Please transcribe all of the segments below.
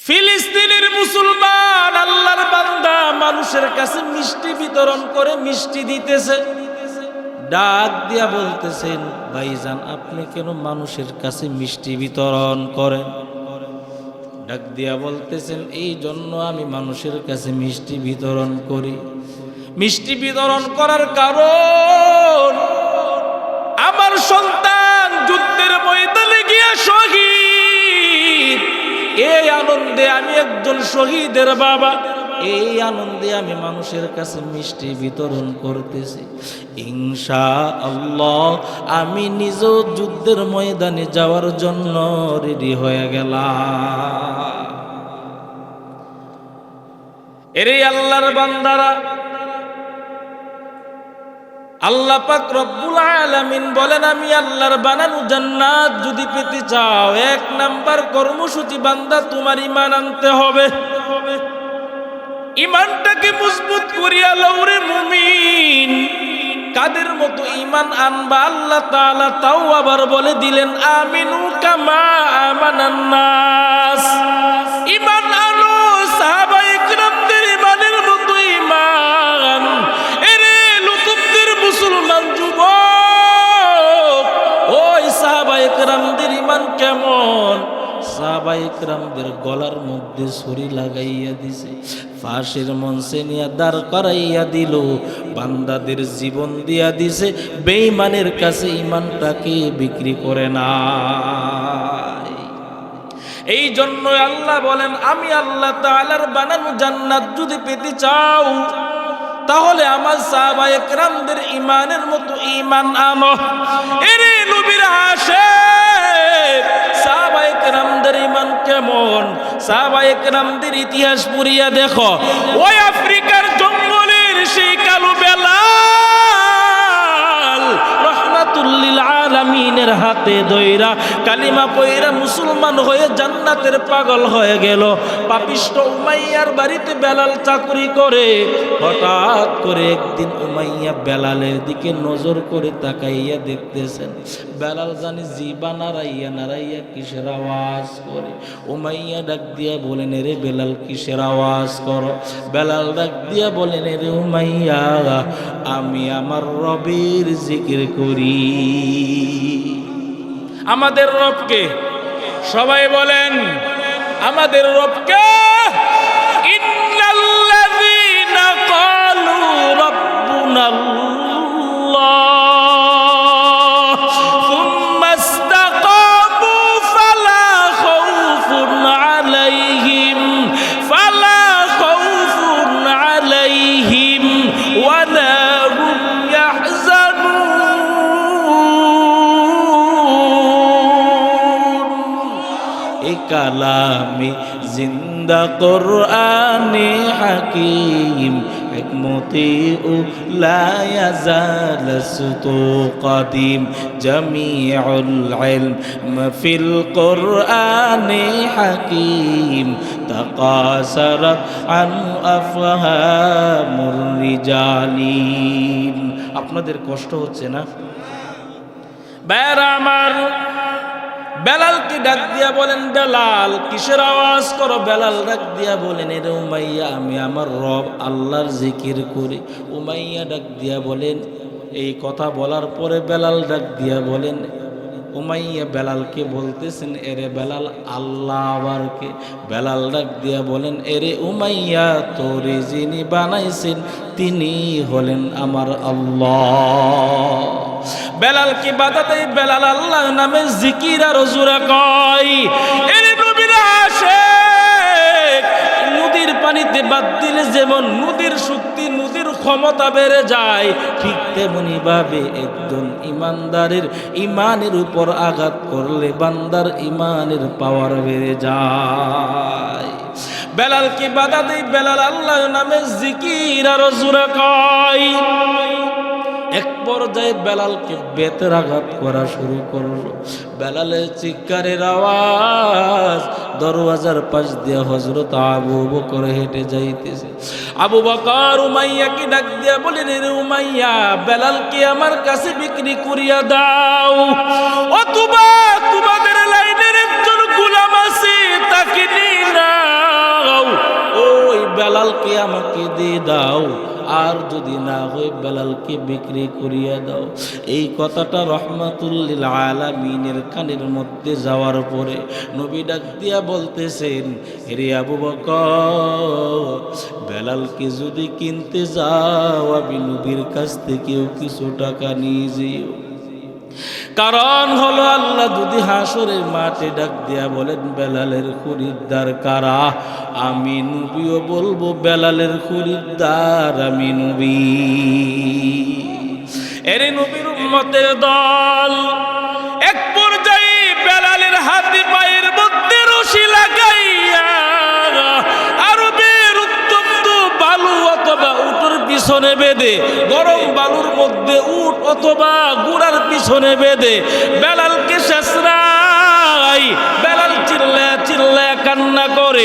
ফিলিস্তিনের মুসলমান আল্লাহর বান্দা মানুষের কাছে মিষ্টি বিতরণ করে মিষ্টি দিতেছে। ডাক দিয়া বলতেছেন, ভাইজান আপনি কেন মানুষের কাছে মিষ্টি বিতরণ করেন? ডাক দিয়া বলতেছেন, এই জন্য আমি মানুষের কাছে মিষ্টি বিতরণ করি। মিষ্টি বিতরণ করার কারণ, আমার সন্তান যুদ্ধের ময়দানে গিয়া শহীদ। এই আনন্দে আমি একজন শহীদের বাবা, এই আনন্দে আমি মানুষের কাছে মিষ্টি বিতরণ করতেছি। ইনশাআল্লাহ আমি নিজেও যুদ্ধের ময়দানে যাওয়ার জন্য রেডি হয়ে গেলাম। এরে আল্লাহর বান্দারা, আল্লাহ পাক রব্বুল আলামিন বলেন, আমি আল্লাহর বানানো জান্নাত যদি পেতে চাও, 1 নাম্বার কর্মসূচি বান্দা তোমার ঈমান আনতে হবে। ঈমানটাকে মজবুত করিয়া লও রে মুমিন। কাদের মতো ঈমান আনবা? আল্লাহ তাআলা তাও আবার বলে দিলেন, আমিনু কামা আমানান নাস। ঈমান আনো সাহাবায়ে কিরামদের ঈমানের মতো ঈমান। এরে লুতুমদের মুসলমান যুবক, ওই সাহাবায়ে কিরামদের ঈমান কেমন? সাহাবায়ে কিরামদের গলার মধ্যে ছুরি লাগাইয়া দিছে, ফাঁসির মঞ্চে নিয়ে দাঁড় করাইয়া দিল, বান্দাদের জীবন দিয়া দিছে। বেঈমানের কাছে ঈমানটাকে বিক্রি করে নাই। এই জন্য আল্লাহ বলেন, আমি আল্লাহ তাআলার বানানো জান্নাত যদি পেতে চাও, তাহলে আমার সাহাবায়ে কিরামদের ঈমানের মতো ঈমান আনো। এরে নবীর আশিক, সাহাবায়ে কিরামদের ঈমান কেমন? সাহাবায়ে কিরামদের ইতিহাস পড়িয়া দেখো। ওই আফ্রিকার জঙ্গলের সেই কালো বেলাল রাহমাতুল লিল আলামিনের হাতে ধইরা কালিমা পয়রা মুসলমান হয়ে জান্নাতের পাগল হয়ে গেল। পাপিষ্ঠ উমাইয়ার বাড়িতে বেলাল চাকরি করে। হঠাৎ করে একদিন উমাইয়া বেলালের দিকে নজর করে তাকাইয়া দেখতেছেন, বেলাল জানি জিবা নাড়াইয়া নাড়াইয়া কিসের আওয়াজ করে। উমাইয়া ডাক দিয়া বলেন, রে বেলাল কিসের আওয়াজ করো? বেলাল ডাক দিয়া বলেন, রে উমাইয়া আমি আমার রবের জিকির করি। আমাদের রবকে সবাই বলেন, আমাদের রবকে। ইন্নাল্লাযীনা ক্বালু রাব্বুনাল্লাহ সুম্মা ইসতাকামু ফালা খাউফুন আলাইহিম ওয়ালা হুম ইয়াহজানুন। এ কালামে জিন্দা কুরআনে হাকীম, হিকমতে ও লা ইয়াজাল সুতু কাদিম, জামিউল ইলম ফিল কুরআনে হাকীম, তাকাসারাত আন আফহামুর রিজালিন। আপনাদের কষ্ট হচ্ছে না? ভাইরা আমার, বেলালকে ডাক দিয়া বলেন, বেলাল কিসের আওয়াজ করো? বেলাল ডাক দিয়া বলেন, রে উমাইয়া আমি আমার রব আল্লাহর জিকির করি। উমাইয়া ডাক দিয়া বলেন, এই কথা বলার পরে বেলাল ডাক দিয়া বলেন, উমাইয়া বেলালকে বলতেছেন, এরে বেলাল আল্লাহ আবার কে? বেলাল ডাক দিয়া বলেন, এরে উমাইয়া তোরে যিনি বানাইছেন তিনি হলেন আমার আল্লাহ। বেলালকে বাধা দেয়, বেলাল আল্লাহ নামে জিকির আর জোরে কয়। এরে নবীর আশিক, নদীর পানিতে বাদ দিলে যেমন নদীর শক্তি নদীর ক্ষমতা বেড়ে যায়, ঠিক তেমনি ভাবে একজন ইমানদারের ইমানের উপর আঘাত করলে বান্দার ইমানের পাওয়ার বেড়ে যায়। বেলালকে বাধা দেয়, বেলাল আল্লাহ নামে জিকির আর জোরে কয়। এক পর্যায়ে বেলালকে বেতের আঘাত করা শুরু করলো। বেলালের চিৎকারের আওয়াজ দরওয়াজার পাশ দিয়ে হযরত আবু বকর হেঁটে যাইতেছে। আবু বকর উমাইয়াকে ডাক দিয়া বলেন, রে উমাইয়া বেলালকে আমার কাছে বিক্রি করিয়া দাও, অথবা তোমাদের লাইনের একজন গোলাম আছে তাকে নিয়ে নাও। খাও, আর যদি না হয় বেলালকে বিক্রি করিয়া দাও। এই কথাটা রহমাতুল লিল আলামিনের কানের মধ্যে যাওয়ার পরে নবী ডাক দিয়া বলতেছেন, হে আবু বকর, বেলালকে যদি কিনতে যাও আমি নবীর কাছ থেকেও কিছু টাকা নিয়ে যেও। কারণ হলো আল্লাহ যদি হাসরের মাঠে ডাক দিয়া বলেন বেলালের খরিদ্দার কারা, আমি নবীও বলবো বেলালের খরিদ্দার আমি নবী। এর নবীর উম্মতের দল এক পর্যায়ে বেলালের হাতে পায়ের মধ্যে রশি লাগাইয়া আরবের উত্তপ্ত বালু অথবা উটের পিছনে বেঁধে, গরম বালুর মধ্যে উট অথবা গুড়ার পিছনে বেঁধে বেলালকে শেষরাই। বেলাল চিল্লা চিল্লা কান্না করে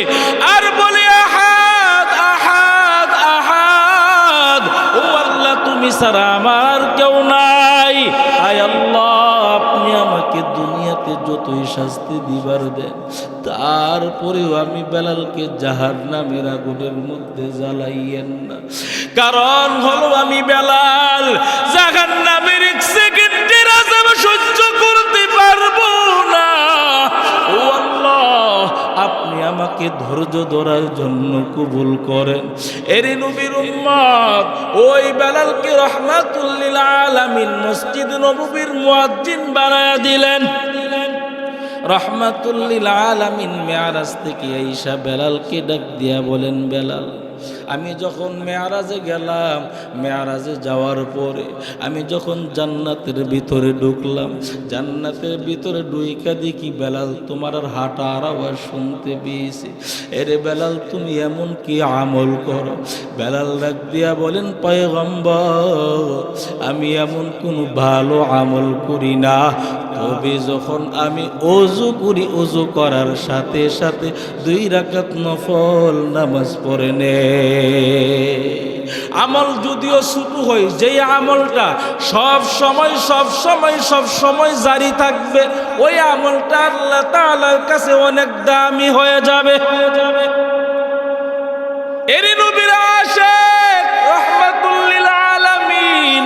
আর বলে, আহাদ আহাদ আহাদ, ও আল্লাহ তুমি ছাড়া আমার কেউ নাই। আয় আল্লাহ, আপনি আমাকে দুনিয়াতে যতই শাস্তি দিবার দেন, তারপরেও আমি বেলালকে জাহান্নামের আগুনের মধ্যে জ্বালাইয়েন না। কারণ হলো আমি বেলাল জাহান্নামের এক সেকেন্ডের আযাব সহ্য করতে পারবো না। ও আল্লাহ, আপনি আমাকে ধৈর্য ধরার জন্য কবুল করেন। এর নবীর উম্মত ওই বেলালকে রহমাতুল লিল আলামিন মসজিদ নববীর মুয়াজ্জিন বানায়া দিলেন। রহমাতুল লিল আলামিন মেরাজ থেকে আয়েশা বেলালকে ডাক দিয়া বলেন, বেলাল, আমি যখন মেরাজে গেলাম, মেরাজে যাওয়ার পরে আমি যখন জান্নাতের ভিতরে ঢুকলাম, জান্নাতের ভিতরে ঢুইকা দেখি বেলাল তোমার আর হাঁটার আওয়াজ শুনতে পেয়েছি। এরে বেলাল, তুমি এমন কি আমল করো? বেলাল ডাক দিয়া বলেন, পয়গম্বর, আমি এমন কোনো ভালো আমল করি না, তবে যখন আমি ওযু করি, ওযু করার সাথে সাথে 2 রাকাত নফল নামাজ পড়ে নে। আমল যদিও শুরু হয়, যেই আমলটা সব সময় জারি থাকবে, ওই আমলটা আল্লাহ তাআলার কাছে অনেক দামি হয়ে যাবে। এর নবীর আশিক রহমাতুল লিল আলামিন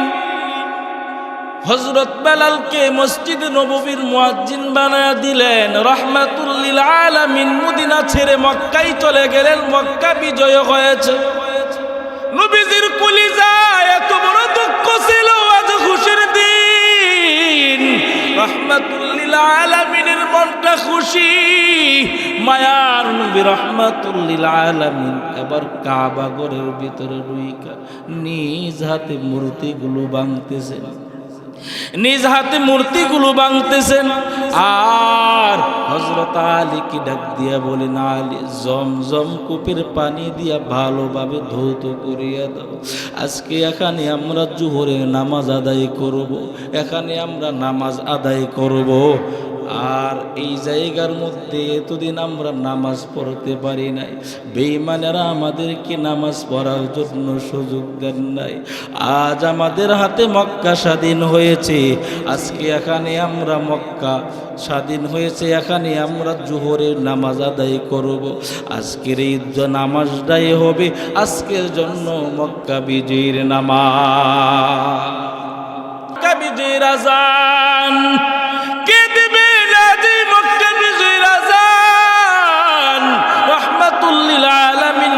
হযরত বেলালকে মসজিদ নববীর মুয়াজ্জিন বানায়া দিলেন। রহমাতুল লিল আলামিন মদিনা ছেড়ে মক্কায় চলে গেলেন। মক্কা বিজয় হয়েছে। নবীজির কলিজায় এত বড় দুঃখ ছিল, আজ খুশির দিন। রহমাতুল লিল আলামিনের মনটা খুশি। মায়ার নবী রহমাতুল লিল আলামিন এবার কাবা ঘরের ভিতরে ঢুইকা নিজ হাতে মূর্তিগুলো ভাঙতেছেন, নিজ হাতে মূর্তিগুলো ভাঙতেছেন। আর হযরত আলীকে ডাক দিয়া বলেন, আলী, জমজম কূপের পানি দিয়া ভালোভাবে ধৌত করিয়া দাও। আজকে এখানে আমরা জোহরের নামাজ আদায় করব, এখানে আমরা নামাজ আদায় করব। আর এই জায়গার মধ্যে এতদিন আমরা নামাজ পড়তে পারি নাই, বেঈমানেরা আমাদেরকে নামাজ পড়ার জন্য সুযোগ দেন নাই। আজ আমাদের হাতে মক্কা স্বাধীন হয়েছে, আজকে এখানে আমরা মক্কা স্বাধীন হয়েছে, এখানে আমরা জোহরের নামাজ আদায় করব। আজকের এই নামাজটাই হবে আজকের জন্য মক্কা বিজয়ের নামাজ। মক্কা বিজয়ের আযান কে দিবে?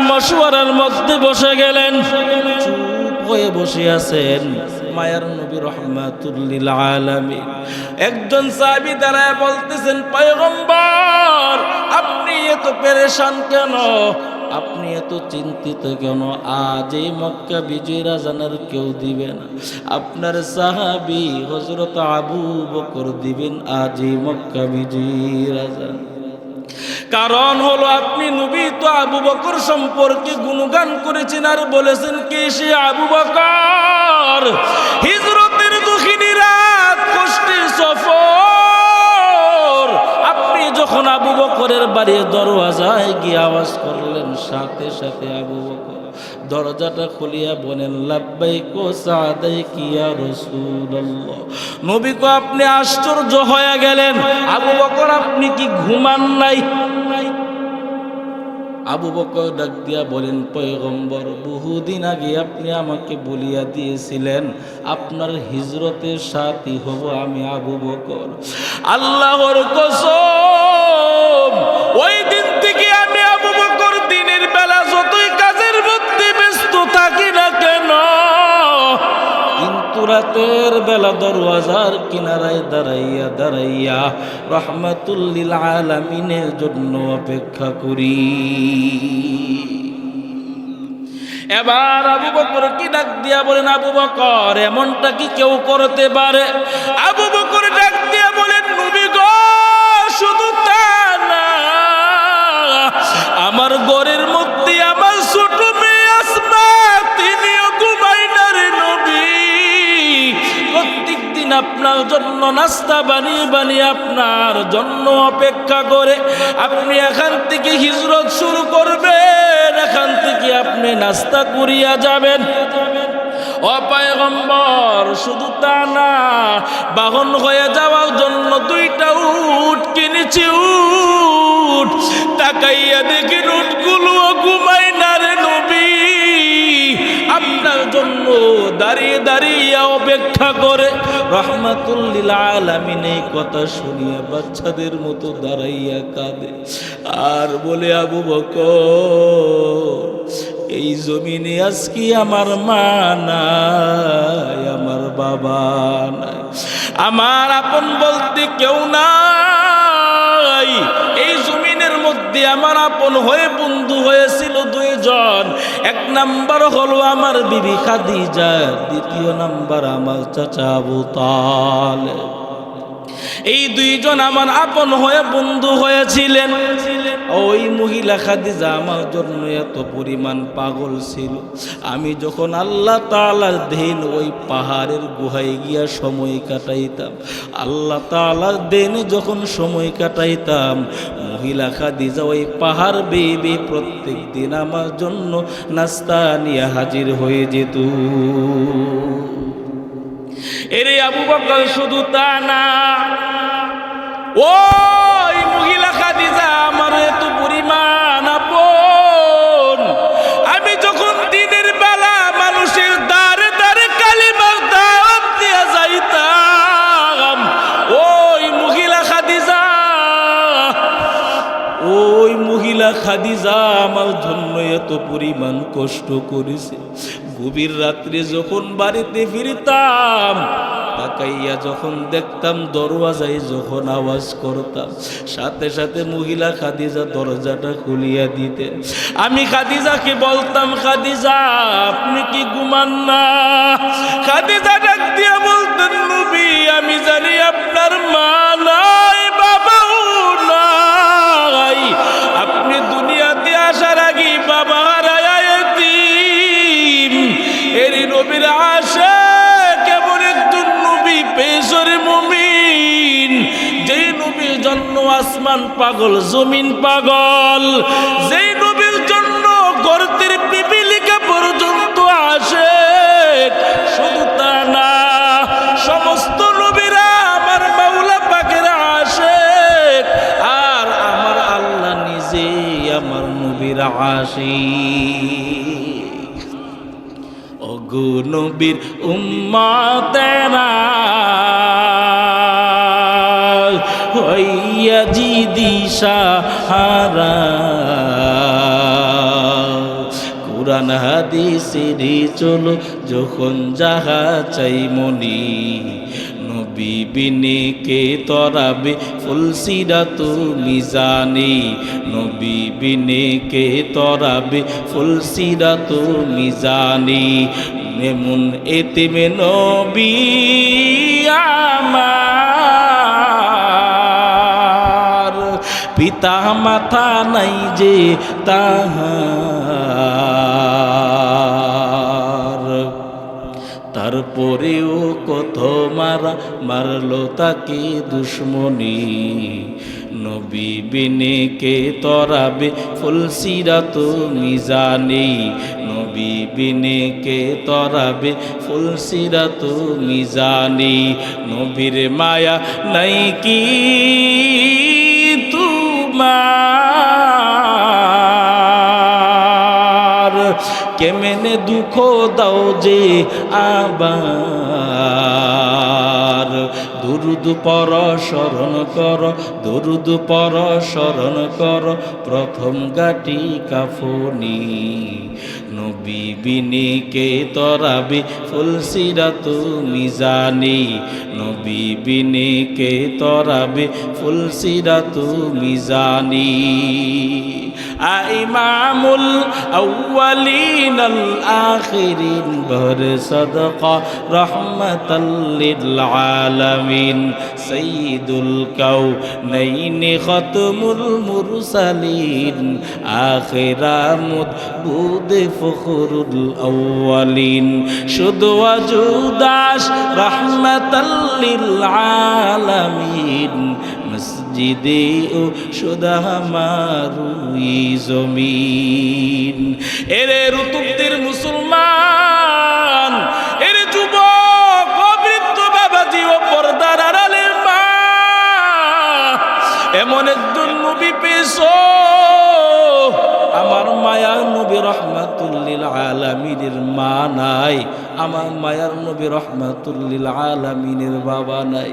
মশওয়ারার মধ্যে বসে গেলেন, চুপ হয়ে বসে আছেন মায়ার নবী রহমাতুল লিল আলামিন। একজন সাহাবী দাঁড়ায় বলতেছেন, পয়গম্বর, আপনি এত পেরেশান কেন? আপনি এত চিন্তিত কেন? আজ এই মক্কা বিজয়ের আযানের কেউ দিবে না, আপনার সাহাবী হযরত আবু বকর দিবেন আজ এই মক্কা বিজয়ের আযান। কারণ হলো আপনি নবী তো আবু বকর সম্পর্কে গুণগান করেছেন আর বলেছেন, কে সে আবু বকর? হিজরতের দুঃখিনী রাত, কষ্টের সফর। আপনি যখন আবু বকরের বাড়ির দরওয়াজায় গিয়ে আওয়াজ করলেন, সাথে সাথে আবু বকর দরজাটা খুলিয়া বলেন, লাব্বাইক ওয়া সাদাইক ইয়া রাসূলুল্লাহ। নবী কো আপনি আশ্চর্য হয়ে গেলেন, আবু বকর আপনি কি ঘুমান নাই? আবু বকর ডাক দিয়া বলেন, পয়গম্বর, বহুদিন আগে আপনি আমাকে বলিয়া দিয়েছিলেন আপনার হিজরতের সাথী হব আমি আবু বকর। আল্লাহর কসম, ওই দিন থেকে আমি আবু বকর দিনের বেলা যতই কাজের মধ্যে ব্যস্ত থাকি না কেন, কিন্তু রাতের বেলা দরওয়াজার কিনারায় দাঁড়াইয়া দাঁড়াইয়া রহমাতুল লিল আলামিনের জন্য অপেক্ষা করি। এবার আবু বকর কি ডাক দিয়া বলেন, আবু বকর, এমনটা কি কেউ করতে পারে? আবু বকর ডাক দিয়া বলেন, নবী গো, শুধু তা না, আমার ঘরের মধ্যে আমার ছোট মেয়ে আসমা, তিনিও ঘুমায় না রে নবী। প্রত্যেক দিন আপনার জন্য নাস্তা বানিয়ে বানিয়ে আপনার জন্য অপেক্ষা করে। আপনি এখান থেকে হিজরত শুরু করবেন, এখান থেকে আপনি নাস্তা করিয়া যাবেন। ও পয়গম্বর, শুধু তা না, বাহন হয়ে যাওয়ার জন্য 2টা উট কিনেছি। উট তাকাইয়া দেখি উটগুলো ঘুমায় না রে নবী, আপনার জন্য দাঁড়িয়ে দাঁড়িয়ে অপেক্ষা করে। রহমাতুল লিল আলামিন এই কথা শুনিয়া বাচ্চাদের মতো দাঁড়াইয়া কাঁদে আর বলে, আবু বকর, এই জমিনে আজকে আমার মা নাই, আমার বাবা নাই, আমার আপন বলতে কেউ নাই। এই জমিনের মধ্যে আমার আপন হয়ে বন্ধু হয়েছিল 2 জন। 1 নাম্বার হলো আমার বিবি খাদিজা, 2য় নাম্বার আমার চাচা আবু তালেব। এই 2 জন আমার আপন হয়ে বন্ধু হয়েছিলেন। ওই মহিলা খাদিজা আমার জন্য এত পরিমাণ পাগল ছিল, আমি যখন আল্লাহ তাআলার দিন ওই পাহাড়ের গুহায় গিয়া সময় কাটাইতাম, আল্লাহ তাআলার দিনে যখন সময় কাটাইতাম, মহিলা খাদিজা ওই পাহাড় বেয়ে বেয়ে প্রত্যেক দিন আমার জন্য নাস্তা নিয়ে হাজির হয়ে যেত। এরে আবু বকর, শুধু তা না, ওই মহিলা খাদিজা আমার এত পরিমাণ আপন, আমি যখন দিনের বেলা মানুষের দ্বারে দ্বারে কালিমার দাওয়াত দিয়ে যাইতাম, ওই মহিলা খাদিজা আমার জন্য এত পরিমাণ কষ্ট করেছে। গভীর রাত্রে যখন বাড়িতে ফিরতাম, তাকাইয়া যখন দেখতাম দরওয়াজায় যখন আওয়াজ করতাম, সাথে সাথে মহিলা খাদিজা দরজাটা খুলিয়া দিতেন। আমি খাদিজাকে বলতাম, খাদিজা, আপনি কি ঘুমান না? খাদিজা ডাক দিয়া বলতেন, নবী, আমি জানি আপনার মা নাই, বাবাও নাই, আপনি দুনিয়াতে আসার আগে বাবা হারায়া এতিম। এরই নবীর আশিক কেমন একজন নবী পেশরে মুমিন, যেই নবীর জন্য আসমান পাগল, জমিন পাগল, যেই নবীর জন্য গর্তের পিপিলিকা পর্যন্ত আশিক। শুধু তা না, সমস্ত নবীরা আমার মাওলা পাকের আশিক, আর আমার আল্লাহ নিজে আমার নবীর আশিক। ওগো নবীর উম্মতেরা হইয়া জিদি সাহারা, কুরআন হাদিসের চলো যখন যাহা চাই মনি, নবী বিনে কে তরাবে ফুলসিরাত মিজানি, নবী বিনে কে তরাবে ফুলসিরাত মিজানি। এমন এতিমে নবী আমার, পিতা মাতা নাই যে তাহার, তারপরেও কত মারলো তাকে দুশ্মনী, নবী বিনে কে তরাবে ফুলসিরাত মিজানি, নবী বিনে কে তরাবে ফুলসিরাত মিজানি। নবীর মায়া নাই কি তোমার, কেমনে দুঃখ দাও যে আবার। দুরুদ পর স্মরণ কর, দুরুদ পর স্মরণ কর, প্রথম গাটি কাফনি। নবী বিনে কে তরাবে ফুলসিরাত মিজানি, নবী বিনে কে তরাবে ফুলসিরাত মিজানি। ইমামুল আউয়ালিন আল আখিরিন বহর সাদকা রহমাতাল লিল আলামিন, সাইয়্যিদুল কাউনাইন খাতমুল মুরসালিন, আখিরামুদ বুদ ফখরুল আউয়ালিন, শুধু ওয়াজুদাস রহমাতাল লিল আলামিন, মসজিদে ও শুধু আমারুই জমিন। এরে ঋতুব্দের মুসলমান, এরে যুবক ও বৃদ্ধ বাবাজি ও পর্দার আড়ালের মা, এমন একজন নবী পেয়েছো, আমার মায়ার নবী রহমাতুল লিল আলামিনের মা নাই, আমার মায়ার নবী রহমাতুল লিল আলামিনের বাবা নাই।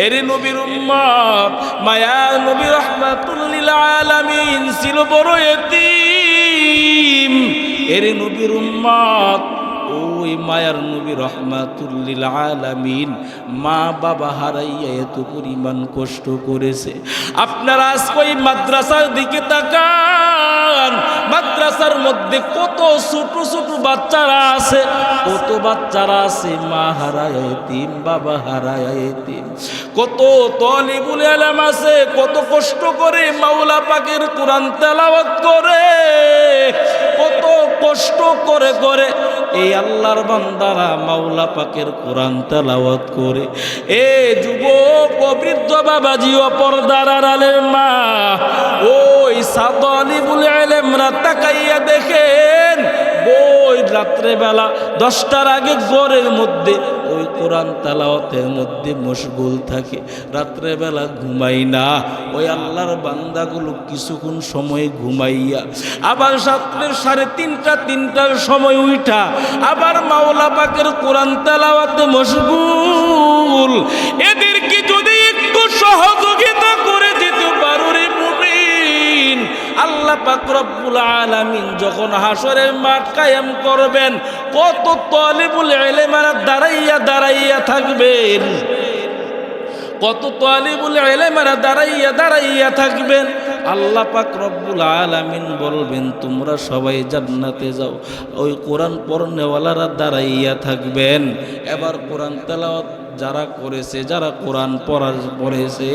এরে নবীর উম্মত, মায়ার নবী রহমাতুল লিল আলামিন ছিল বড় এতিম। এরে নবীর উম্মত, ওই মায়ার নবী রহমাতুল লিল আলামিন মা বাবা হারাইয়া এত পরিমাণ কষ্ট করেছে। আপনারা আজকে ওই মাদ্রাসার দিকে তাকান, মাদ্রাসার মধ্যে কত ছোট ছোট বাচ্চারা আছে, কত বাচ্চারা আছে মা হারায় এতিম, বাবা হারায় এতিম। কত তালিবুল ইলম আছে, কত কষ্ট করে মাওলা পাকের কোরআন তেলাওয়াত করে, কত কষ্ট করে করে এই আল্লাহর বান্দারা মাওলা পাকের কোরআন তেলাওয়াত করে। এ যুবক ও বৃদ্ধ বাবাজি ও পর্দার আড়ালের মা, ওই তালিবুল ইলমরা তাকাইয়া দেখেন, ওই রাত্রে বেলা 10টার আগে ঘরের মধ্যে ওই কোরআন তেলাওয়াতের মধ্যে মশগুল থাকে, রাত্রে বেলা ঘুমাই না। ওই আল্লাহর বান্দাগুলো কিছুক্ষণ সময় ঘুমাইয়া আবার রাত্রে 3:30টার সময় উঠা আবার মাওলা পাকের কোরআন তেলাওয়াতে মশগুল। এদেরকে যদি একটু সহযোগিতা করে দিতে পারো রে মুমিন, আল্লাহ পাক রব্বুল আলামিন যখন হাসরের মাঠ কায়েম করবেন, কত তালিবুল ইলমেরা দাঁড়াইয়া দাঁড়াইয়া থাকবেন, কত তালিবুল ইলমেরা দাঁড়াইয়া দাঁড়াইয়া থাকবেন। আল্লাহ পাক রব্বুল আলামিন বলবেন তোমরা সবাই জান্নাতে যাও, ওই কোরআন পড়নেওয়ালারা দাঁড়াইয়া থাকবেন। এবার কোরআন তেলাওয়াত যারা করেছে, যারা কোরআন পড়েছে,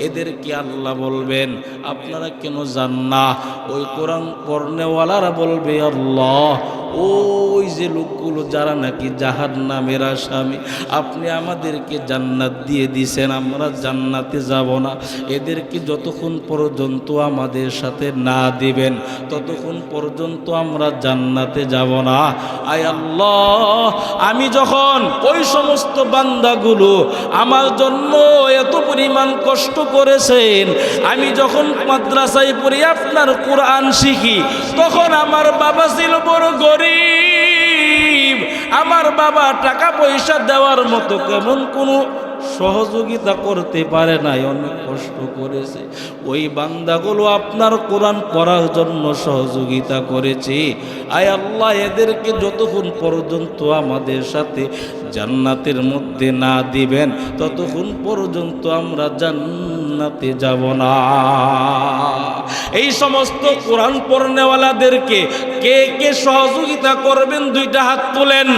এদেরকে আল্লাহ বলবেন আপনারা কেন যান না? ওই কোরআন পড়নেওয়ালারা বলবে আল্লাহ, ওই যে লোকগুলো যারা নাকি জাহান্নামের আসামি, আপনি আমাদেরকে জান্নাত দিয়ে দিছেন, আমরা জান্নাতে যাব না। এদেরকে যতক্ষণ পর্যন্ত আমাদের সাথে না দিবেন ততক্ষণ পর্যন্ত আমরা জান্নাতে যাব না। আয় আল্লাহ, আমি যখন ওই সমস্ত বান্দাগুলো আমার জন্য এত পরিমাণ কষ্ট করেছেন, আমি যখন মাদ্রাসায় পড়ি আপনার কোরআন শিখি, তখন আমার বাবা ছিল বড় গরিব, আমার বাবা টাকা পয়সা দেওয়ার মতো কেমন কোনো সহযোগিতা করতে পারে নাই, অনেক কষ্ট করেছে। ওই বান্দাগুলো আপনার কোরআন পড়ার জন্য সহযোগিতা করেছে। আয় আল্লাহ, এদেরকে যতক্ষণ পর্যন্ত আমাদের সাথে জান্নাতের মধ্যে না দিবেন ততক্ষণ পর্যন্ত আমরা জান্নাতে যাব না। এই সমস্ত কোরআন পড়নেওয়ালাদেরকে কে কে সহযোগিতা করবেন? 2টা হাত তোলেন।